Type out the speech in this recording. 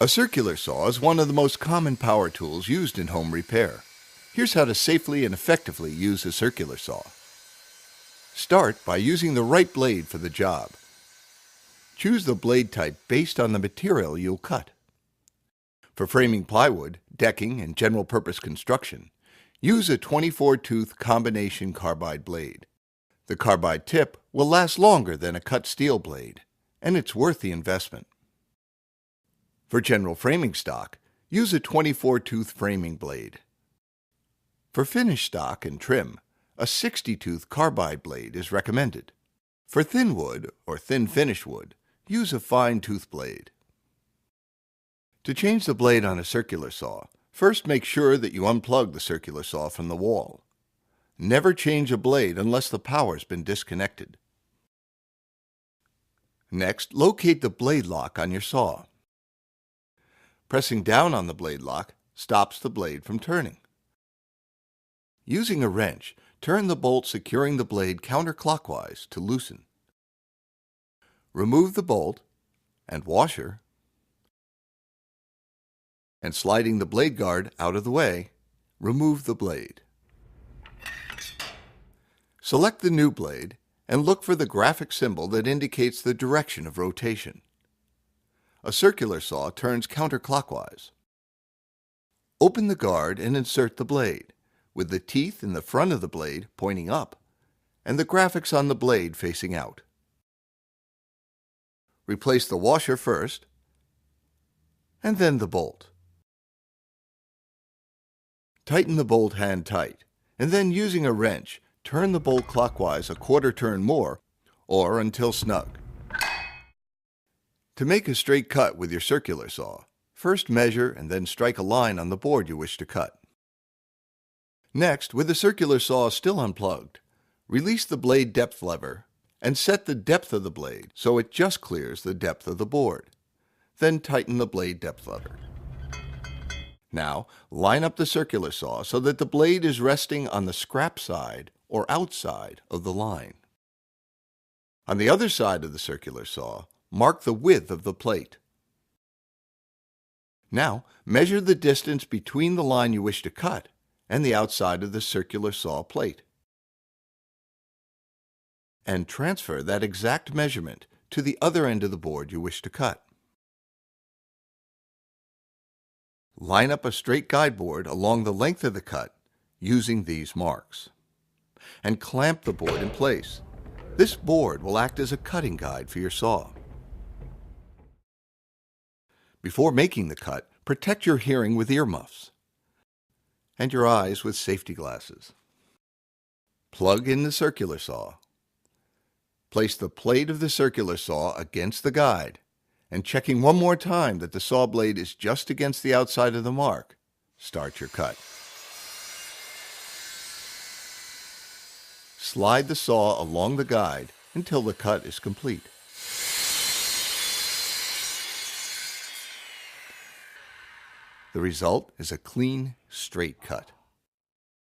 A circular saw is one of the most common power tools used in home repair. Here's how to safely and effectively use a circular saw. Start by using the right blade for the job. Choose the blade type based on the material you'll cut. For framing plywood, decking, and general purpose construction, use a 24-tooth combination carbide blade. The carbide tip will last longer than a cut steel blade, and it's worth the investment. For general framing stock, use a 24-tooth framing blade. For finish stock and trim, a 60-tooth carbide blade is recommended. For thin wood or thin finish wood, use a fine tooth blade. To change the blade on a circular saw, first make sure that you unplug the circular saw from the wall. Never change a blade unless the power's been disconnected. Next, locate the blade lock on your saw. Pressing down on the blade lock stops the blade from turning. Using a wrench, turn the bolt securing the blade counterclockwise to loosen. Remove the bolt and washer, and sliding the blade guard out of the way, remove the blade. Select the new blade and look for the graphic symbol that indicates the direction of rotation. A circular saw turns counterclockwise. Open the guard and insert the blade, with the teeth in the front of the blade pointing up and the graphics on the blade facing out. Replace the washer first, and then the bolt. Tighten the bolt hand tight, and then using a wrench, turn the bolt clockwise a quarter turn more, or until snug. To make a straight cut with your circular saw, first measure and then strike a line on the board you wish to cut. Next, with the circular saw still unplugged, release the blade depth lever and set the depth of the blade so it just clears the depth of the board. Then tighten the blade depth lever. Now, line up the circular saw so that the blade is resting on the scrap side or outside of the line. On the other side of the circular saw, mark the width of the plate. Now, measure the distance between the line you wish to cut and the outside of the circular saw plate, and transfer that exact measurement to the other end of the board you wish to cut. Line up a straight guide board along the length of the cut using these marks, and clamp the board in place. This board will act as a cutting guide for your saw. Before making the cut, protect your hearing with earmuffs and your eyes with safety glasses. Plug in the circular saw. Place the plate of the circular saw against the guide, and checking one more time that the saw blade is just against the outside of the mark, start your cut. Slide the saw along the guide until the cut is complete. The result is a clean, straight cut.